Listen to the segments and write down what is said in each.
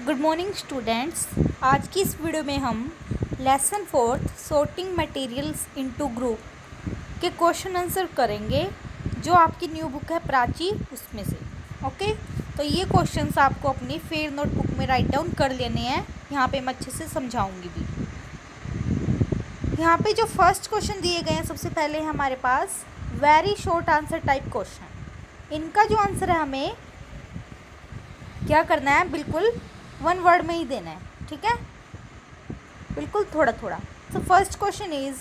Good morning students. आज की इस वीडियो में हम lesson 4 sorting materials into group के क्वेश्चन आंसर करेंगे जो आपकी न्यू बुक है प्राची उसमें से। ओके, तो ये क्वेश्चंस आपको अपनी फेयर नोटबुक में राइट डाउन कर लेने हैं। यहाँ पे मैं अच्छे से समझाऊंगी भी। यहाँ पे जो फर्स्ट क्वेश्चन दिए गए हैं, सबसे पहले हमारे पास very short answer type question. इनका जो आंसर है हमें क्या करना है, बिल्कुल वन वर्ड में ही देना है। ठीक है, बिल्कुल थोड़ा थोड़ा। तो first question is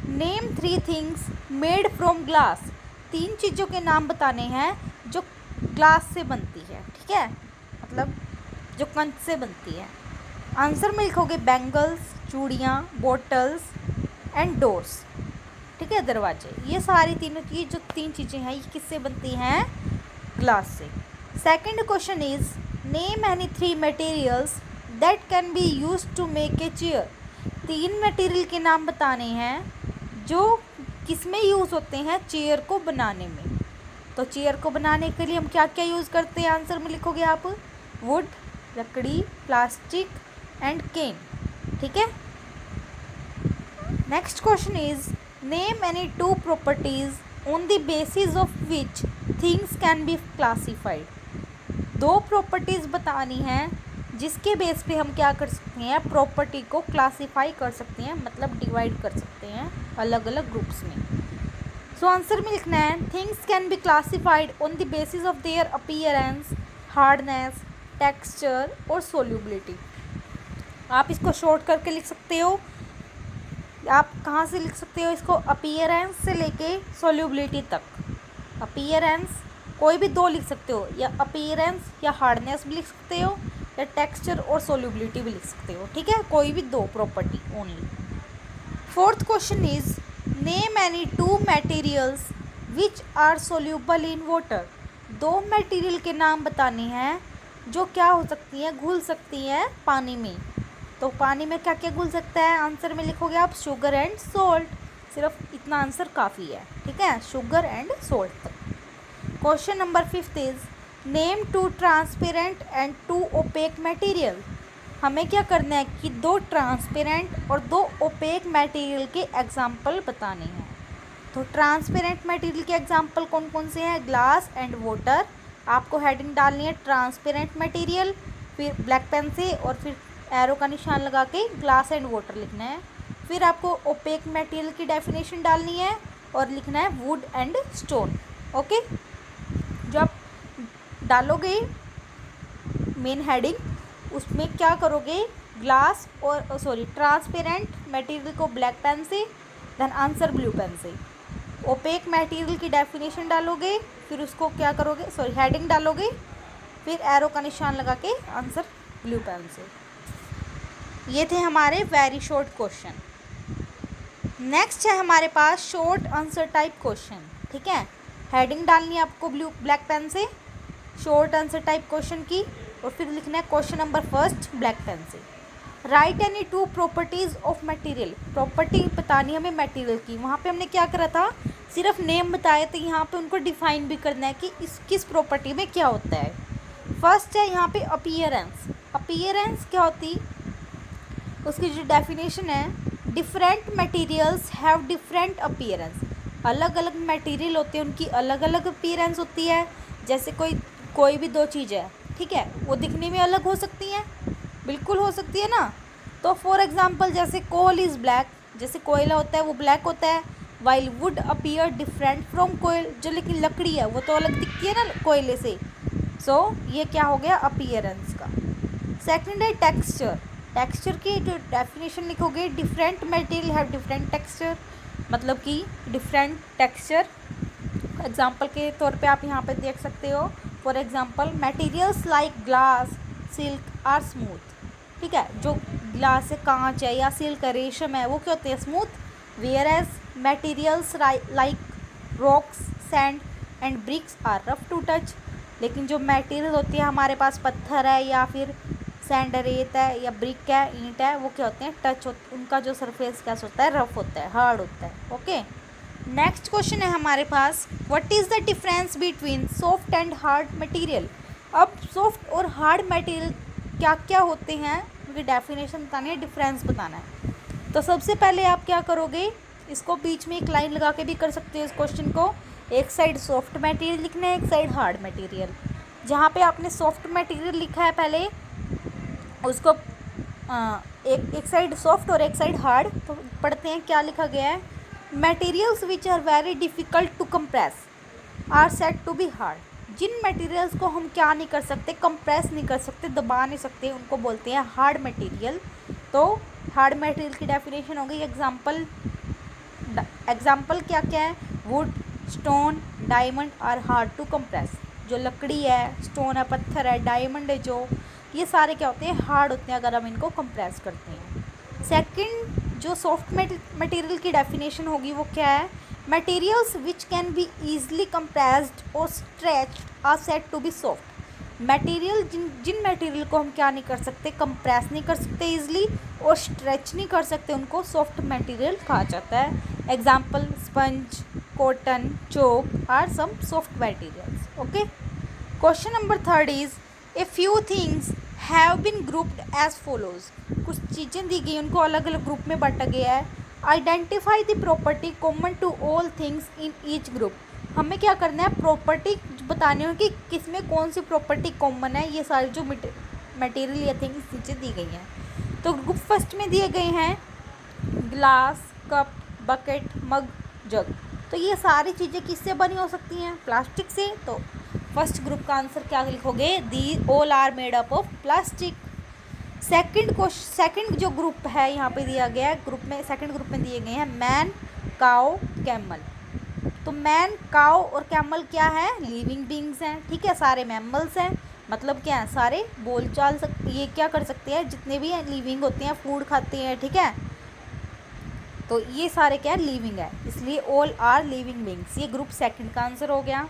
name 3 things made from glass. 3 चीज़ों के नाम बताने हैं जो ग्लास से बनती है। ठीक है, मतलब जो कंच से बनती है। आंसर में लिखोगे बैंगल्स, चूड़ियाँ, बॉटल्स एंड डोर्स। ठीक है, दरवाजे। ये सारी तीनों चीज़ जो 3 चीज़ें हैं ये किससे बनती हैं? ग्लास से। Second question is name any 3 materials that can be use to make a chair. 3 material के नाम बताने हैं जो किस में यूज़ होते हैं चेयर को बनाने में। तो चेयर को बनाने के लिए हम क्या क्या यूज़ करते हैं? आंसर में लिखोगे आप वुड, लकड़ी, प्लास्टिक एंड केन। ठीक है। Next question is name any 2 properties on the basis of which things can be classified. 2 properties बतानी हैं जिसके बेस पे हम क्या कर सकते हैं, प्रॉपर्टी को क्लासीफाई कर सकते हैं, मतलब डिवाइड कर सकते हैं अलग अलग ग्रुप्स में। सो आंसर में लिखना है things can be classified on the basis of their appearance, hardness, texture और सोल्यूबिलिटी। आप इसको शॉर्ट करके लिख सकते हो। आप कहाँ से लिख सकते हो इसको? अपीयरेंस से लेके सोल्यूबिलिटी तक। अपीयरेंस कोई भी 2 लिख सकते हो, या अपीयरेंस या हार्डनेस भी लिख सकते हो, या टेक्सचर और सोल्यूबिलिटी भी लिख सकते हो। ठीक है, कोई भी 2 property only. Fourth question is name any 2 materials which are soluble in water. 2 material के नाम बताने हैं जो क्या हो सकती हैं, घुल सकती हैं पानी में। तो पानी में क्या क्या घुल सकता है? आंसर में लिखोगे आप शुगर एंड सोल्ट। सिर्फ इतना आंसर काफ़ी है। ठीक है, शुगर एंड सोल्ट तक। Question number 5 is name 2 transparent and 2 opaque material. हमें क्या करना है कि 2 ट्रांसपेरेंट और 2 ओपेक मटेरियल के एग्जाम्पल बताने हैं। तो ट्रांसपेरेंट मटेरियल के एग्जाम्पल कौन कौन से हैं? Glass and water. आपको हेडिंग डालनी है ट्रांसपेरेंट मटेरियल, फिर ब्लैक पेन से और फिर एरो का निशान लगा के ग्लास एंड वाटर लिखना है। फिर आपको ओपेक मटेरियल की डेफिनेशन डालनी है और लिखना है वुड एंड स्टोन। ओके, जब डालोगे मेन हेडिंग उसमें क्या करोगे? ग्लास और ट्रांसपेरेंट मटेरियल को ब्लैक पेन से, देन आंसर ब्लू पेन से। ओपेक मटेरियल की डेफिनेशन डालोगे, फिर उसको क्या करोगे? हेडिंग डालोगे, फिर एरो का निशान लगा के आंसर ब्लू पेन से। ये थे हमारे वेरी शॉर्ट क्वेश्चन। नेक्स्ट है हमारे पास शॉर्ट आंसर टाइप क्वेश्चन। ठीक है, हेडिंग डालनी है आपको ब्लैक पेन से शॉर्ट आंसर टाइप क्वेश्चन की, और फिर लिखना है क्वेश्चन नंबर 1 ब्लैक पेन से। Right any 2 properties of material. Property बतानी है हमें मटेरियल की। वहाँ पे हमने क्या करा था, सिर्फ नेम बताए थे। यहाँ पे उनको डिफाइन भी करना है कि इस किस प्रॉपर्टी में क्या होता है। फर्स्ट है यहाँ पे अपीयरेंस। अपीयरेंस क्या होती, उसकी जो डेफिनेशन है, different materials have different appearance. अलग अलग मटेरियल होते हैं, उनकी अलग अलग अपीयरेंस होती है। जैसे कोई भी 2 चीज़ है, ठीक है, वो दिखने में अलग हो सकती हैं, बिल्कुल हो सकती है ना। तो फॉर एग्जांपल जैसे कोल इज़ ब्लैक, जैसे कोयला होता है वो ब्लैक होता है, while wood appear different from कोयल। जो लेकिन लकड़ी है वो तो अलग दिखती है ना कोयले से। सो ये क्या हो गया अपीयरेंस का। सेकंड है टेक्सचर। टेक्सचर की जो डेफिनेशन लिखोगे, different material have different texture, मतलब कि डिफरेंट टेक्सचर। एग्जाम्पल के तौर पे आप यहाँ पे देख सकते हो, for example materials like glass, silk are smooth. ठीक है, जो ग्लास है, कांच है या सिल्क है, रेशम है, वो क्या होते हैं? Smooth. Whereas materials like rocks, sand and bricks are rough to touch. लेकिन जो मटेरियल होती है हमारे पास, पत्थर है या फिर सैंड, रेत है या ब्रिक है, ईंट है, वो क्या होते हैं? टच होते, उनका जो सरफेस कैसा होता है? रफ होता है, हार्ड होता है। ओके, नेक्स्ट क्वेश्चन है हमारे पास what is the difference between soft and hard material. अब सॉफ्ट और हार्ड मटेरियल क्या क्या होते हैं उनकी डेफिनेशन बतानी है, डिफरेंस बताना है। तो सबसे पहले आप क्या करोगे, इसको बीच में एक लाइन लगा के भी कर सकते हो इस क्वेश्चन को। एक साइड सॉफ्ट मटेरियल लिखना है, एक साइड हार्ड मटेरियल। जहाँ पे आपने सॉफ्ट मटेरियल लिखा है पहले उसको एक साइड सॉफ्ट और एक साइड हार्ड, तो पढ़ते हैं क्या लिखा गया है। Materials which are very difficult to compress are said to be hard. जिन मटेरियल्स को हम क्या नहीं कर सकते, कंप्रेस नहीं कर सकते, दबा नहीं सकते, उनको बोलते हैं हार्ड मटेरियल। तो हार्ड मटेरियल की डेफिनेशन हो गई। एग्जाम्पल क्या क्या है, wood, stone, diamond are hard to compress. जो लकड़ी है, स्टोन है, पत्थर है, डायमंड है, जो ये सारे क्या होते हैं, हार्ड होते हैं अगर हम इनको कंप्रेस करते हैं। सेकंड जो सॉफ्ट मटेरियल की डेफिनेशन होगी वो क्या है, materials which can be easily compressed और stretched are said to be soft. Material जिन मटेरियल को हम क्या नहीं कर सकते, कंप्रेस नहीं कर सकते ईजिली और स्ट्रेच नहीं कर सकते, उनको सॉफ्ट मटेरियल कहा जाता है। Example sponge, cotton, chalk are some soft materials. Okay. Question number 3 is a few things have been grouped as follows. कुछ चीज़ें दी गई, उनको अलग अलग ग्रुप में बांटा गया है। Identify the property common to all things in each group. हमें क्या करना है, प्रॉपर्टी बतानी हो कि किसमें कौन सी प्रॉपर्टी कॉमन है। ये सारी जो मटेरियल या थिंग्स नीचे दी गई हैं। तो ग्रुप फर्स्ट में दिए गए हैं ग्लास, कप, बकेट, मग, जग। तो ये सारी चीज़ें किससे बनी हो सकती हैं, प्लास्टिक से। तो फर्स्ट ग्रुप का आंसर क्या लिखोगे, they all are made up of plastic. Second जो ग्रुप है यहाँ पे दिया गया है, सेकंड ग्रुप में दिए गए हैं मैन, काउ, कैमल। तो मैन, काउ और कैमल क्या है, लिविंग बींग्स हैं। ठीक है, सारे मैमल्स हैं। मतलब क्या है, सारे बोलचाल ये क्या कर सकते हैं, जितने भी लिविंग होते हैं, फूड खाते हैं। ठीक है, तो ये सारे क्या है, लिविंग है, इसलिए ऑल आर लिविंग बींग्स। ये ग्रुप सेकंड का आंसर हो गया।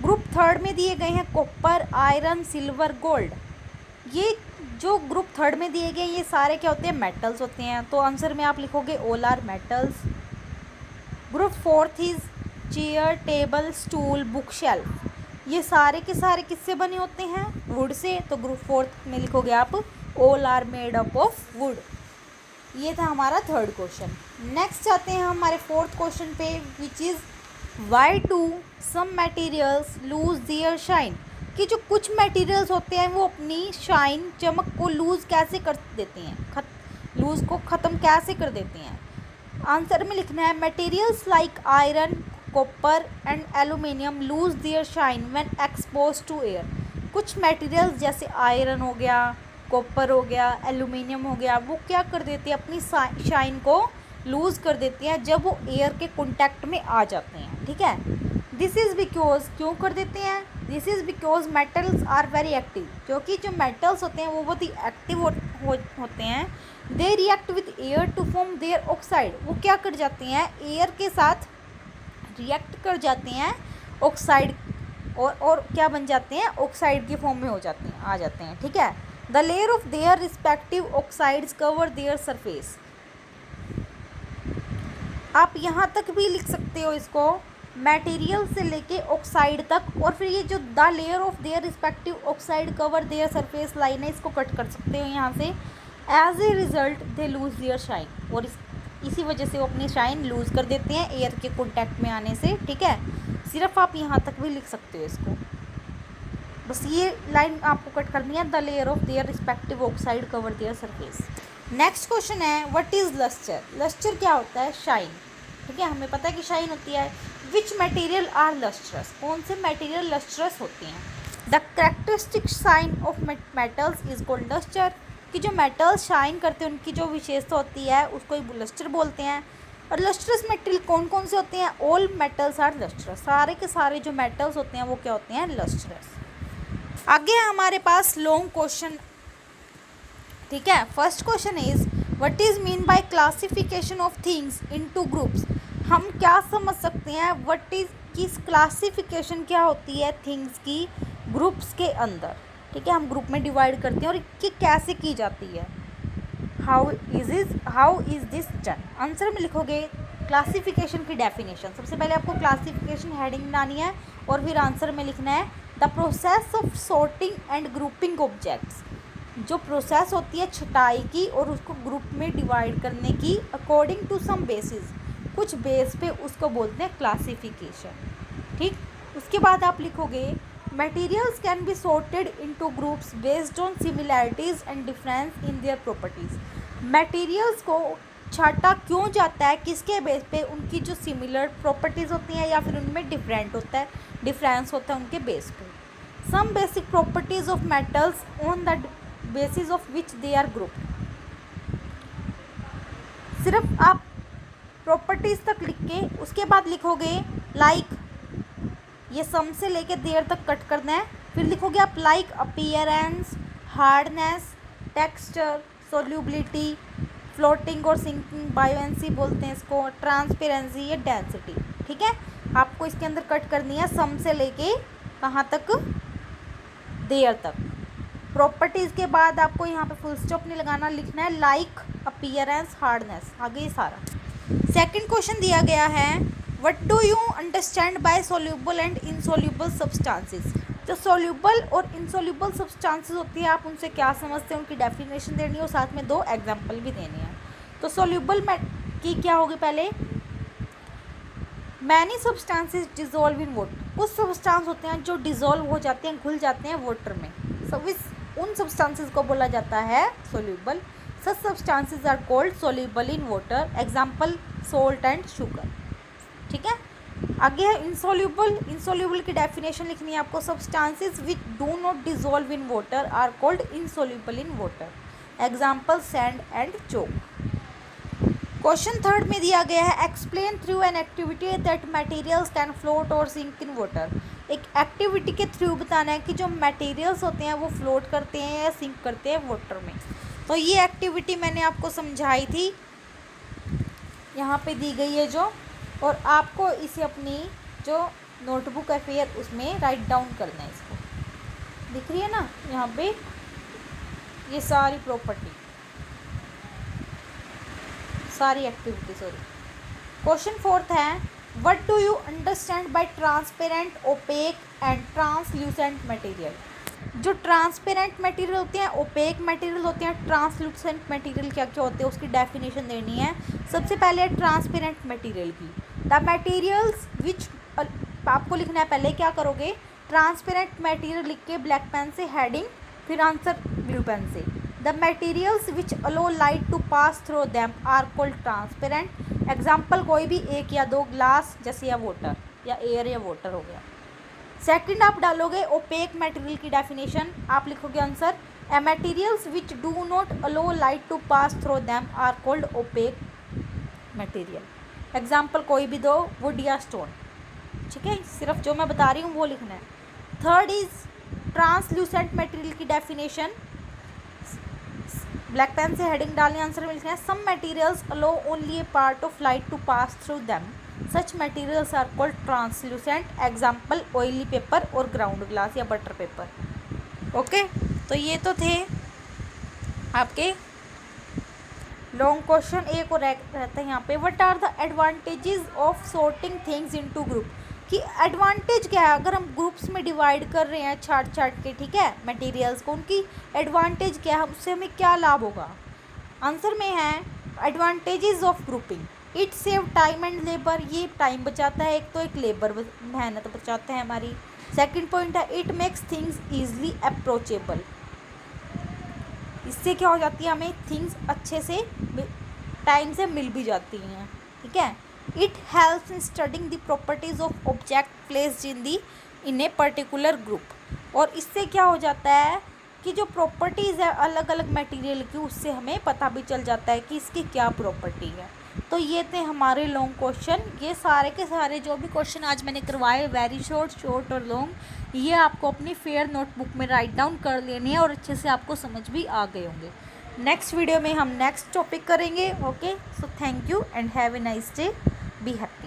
ग्रुप थर्ड में दिए गए हैं कॉपर, आयरन, सिल्वर, गोल्ड। ये जो ग्रुप थर्ड में दिए गए ये सारे क्या होते हैं, मेटल्स होते हैं। तो आंसर में आप लिखोगे all are metals. Group fourth is chair, table, stool, book shelf. ये सारे के सारे किससे बने होते हैं, वुड से। तो ग्रुप फोर्थ में लिखोगे आप all are made up of wood. ये था हमारा थर्ड क्वेश्चन। नेक्स्ट आते हैं हमारे फोर्थ क्वेश्चन पे, which is why do some materials lose their shine. कि जो कुछ मटेरियल्स होते हैं वो अपनी शाइन, चमक को लूज़ कैसे कर देते हैं, लूज़ को ख़त्म कैसे कर देते हैं। आंसर में लिखना है materials like iron, copper and aluminium lose their shine when expose to air. कुछ मटेरियल्स जैसे आयरन हो गया, कॉपर हो गया, एल्यूमिनियम हो गया, वो क्या कर देते हैं, अपनी शाइन को लूज़ कर देते हैं जब वो एयर के कॉन्टैक्ट में आ जाते हैं। ठीक है, दिस इज़ बिकॉज, क्यों कर देते हैं, this is because metals are very active. क्योंकि जो मेटल्स होते हैं वो बहुत ही एक्टिव होते हैं। They react with air to form their oxide. वो क्या कर जाते हैं, एयर के साथ रिएक्ट कर जाते हैं ऑक्साइड, और क्या बन जाते हैं, ऑक्साइड के फॉर्म में हो जाते हैं, आ जाते हैं। ठीक है, the layer of their respective oxides cover their surface. आप यहाँ तक भी लिख सकते हो इसको, मटेरियल से लेके ऑक्साइड तक, और फिर ये जो the layer of their respective oxide cover their surface line है, इसको कट कर सकते हो यहाँ से। As a result they lose their shine, और इसी वजह से वो अपनी शाइन लूज़ कर देते हैं एयर के कॉन्टैक्ट में आने से। ठीक है, सिर्फ आप यहाँ तक भी लिख सकते हो इसको, बस ये लाइन आपको कट करनी है, the layer of their respective oxide cover their surface. Next question है व्हाट इज़ लस्टर। लस्टर क्या होता है, शाइन। ठीक है, हमें पता है कि शाइन होती है। विच मटेरियल आर लस्ट्रस, कौन से मटेरियल लस्ट्रस होते हैं। The characteristic shine of metals is called lustre. कि जो मेटल्स शाइन करते हैं उनकी जो विशेषता होती है उसको लस्टर बोलते हैं। और लस्ट्रस मटेरियल कौन कौन से होते हैं, ऑल मेटल्स आर लस्ट्रस। सारे के सारे जो मेटल्स होते हैं वो क्या होते हैं, लस्ट्रस। आगे हमारे पास लॉन्ग क्वेश्चन। ठीक है, first question is what is mean by classification of things into groups. हम क्या समझ सकते हैं, व्हाट इज किस क्लासिफिकेशन क्या होती है थिंग्स की ग्रुप्स के अंदर। ठीक है, हम ग्रुप में डिवाइड करते हैं और ये कैसे की जाती है। How is this done. Answer में लिखोगे क्लासिफिकेशन की डेफिनेशन। सबसे पहले आपको क्लासिफिकेशन हेडिंग बनानी है और फिर आंसर में लिखना है the process of sorting and grouping objects. जो प्रोसेस होती है छटाई की और उसको ग्रुप में डिवाइड करने की अकॉर्डिंग टू सम बेसिस, कुछ बेस पे उसको बोलते हैं क्लासिफिकेशन। ठीक, उसके बाद आप लिखोगे materials can be sorted into groups based on similarities and difference in their properties. Materials को छाटा क्यों जाता है, किसके बेस पे, उनकी जो सिमिलर प्रॉपर्टीज होती हैं या फिर उनमें डिफरेंस होता है उनके बेस पे। Some basic properties of metals on the basis of which they are group. सिर्फ आप प्रॉपर्टीज तक लिख के उसके बाद लिखोगे लाइक, ये सम से लेके देयर तक कट करना है, फिर लिखोगे आप like appearance, hardness, texture, solubility, floating और सिंकिंग, बायोएंसी बोलते हैं इसको, ट्रांसपेरेंसी या डेंसिटी। ठीक है, आपको इसके अंदर कट करनी है सम से लेके कहाँ तक, देयर तक। प्रॉपर्टीज के बाद आपको यहाँ पे फुल स्टॉप नहीं लगाना, लिखना है लाइक अपीयरेंस, हार्डनेस, आगे ये सारा। सेकंड क्वेश्चन दिया गया है what do you understand by soluble and insoluble substances. जो सोल्यूबल और इनसोल्यूबल सब्सटेंसेस होती है आप उनसे क्या समझते हैं, उनकी डेफिनेशन देनी है और साथ में 2 एग्जाम्पल भी देने हैं। तो सोल्यूबल की क्या होगी, पहले many substances dissolve in water. कुछ सब्सटेंस होते हैं जो डिजोल्व हो जाते हैं, घुल जाते हैं वाटर में, उन सब्सटेंसेस को बोला जाता है soluble. Such substances are called soluble in water, example salt and sugar. ठीक है, आगे है इंसोल्यूबल की डेफिनेशन लिखनी है आपको। Substances which do not dissolve in water are called insoluble in water, example sand and chalk. Question third में दिया गया है explain through an activity that materials can float और सिंक इन वाटर। एक एक्टिविटी के थ्रू बताना है कि जो मटेरियल्स होते हैं वो फ्लोट करते हैं या सिंक करते हैं वाटर में। तो ये एक्टिविटी मैंने आपको समझाई थी, यहाँ पे दी गई है जो, और आपको इसे अपनी जो नोटबुक है फिर उसमें राइट डाउन करना है। इसको दिख रही है ना यहाँ पे ये सारी प्रॉपर्टी, सारी एक्टिविटी, सॉरी। क्वेश्चन फोर्थ है what do you understand by transparent, opaque and translucent material. जो ट्रांसपेरेंट मटेरियल होते हैं, ओपेक मटेरियल होते हैं, ट्रांसल्यूसेंट मटेरियल क्या क्या होते हैं उसकी डेफिनेशन देनी है। सबसे पहले ट्रांसपेरेंट मटेरियल की, द मटेरियल्स विच, आपको लिखना है पहले क्या करोगे, ट्रांसपेरेंट मटेरियल लिख के ब्लैक पेन से हेडिंग, फिर आंसर ब्लू पेन से। The materials which allow light to pass through them are called transparent, example कोई भी 1 या 2 ग्लास जैसे या वाटर या एयर या वाटर हो गया। सेकंड आप डालोगे ओपेक मटेरियल की डेफिनेशन, आप लिखोगे answer a materials which do not allow light to pass through them are called opaque material, example कोई भी 2 वुड या स्टोन। ठीक है, सिर्फ जो मैं बता रही हूँ वो लिखना है। थर्ड इज ट्रांसल्यूसेंट मटेरियल की डेफिनेशन, ब्लैक पेन से हेडिंग डालने आंसर में लिखना है some materials allow only a part of light to pass through them, such materials are called translucent, example oily paper और ग्राउंड ग्लास या butter paper. Okay, तो ये तो थे आपके लॉन्ग क्वेश्चन। एक और रहता है यहाँ पे what are the advantages of sorting things into group, कि एडवांटेज क्या है अगर हम ग्रुप्स में डिवाइड कर रहे हैं छाट के, ठीक है, मटेरियल्स को, उनकी एडवांटेज क्या है, उससे हमें क्या लाभ होगा। आंसर में है advantages of grouping, it save time and labour, ये टाइम बचाता है, एक तो एक लेबर मेहनत बचाता है हमारी। सेकंड पॉइंट है it makes things easily approachable, इससे क्या हो जाती है हमें थिंग्स अच्छे से टाइम से मिल भी जाती हैं। ठीक है, it helps in studying the properties of object placed in a particular group, और इससे क्या हो जाता है कि जो प्रॉपर्टीज़ है अलग अलग मटेरियल की उससे हमें पता भी चल जाता है कि इसकी क्या प्रॉपर्टी है। तो ये थे हमारे लॉन्ग क्वेश्चन, ये सारे के सारे जो भी क्वेश्चन आज मैंने करवाए वेरी शॉर्ट और लॉन्ग, ये आपको अपनी फेयर नोटबुक में राइट डाउन कर लेनी है और अच्छे से आपको समझ भी आ गए होंगे। नेक्स्ट वीडियो में हम नेक्स्ट टॉपिक करेंगे। Okay, so thank you and have a nice day, be happy.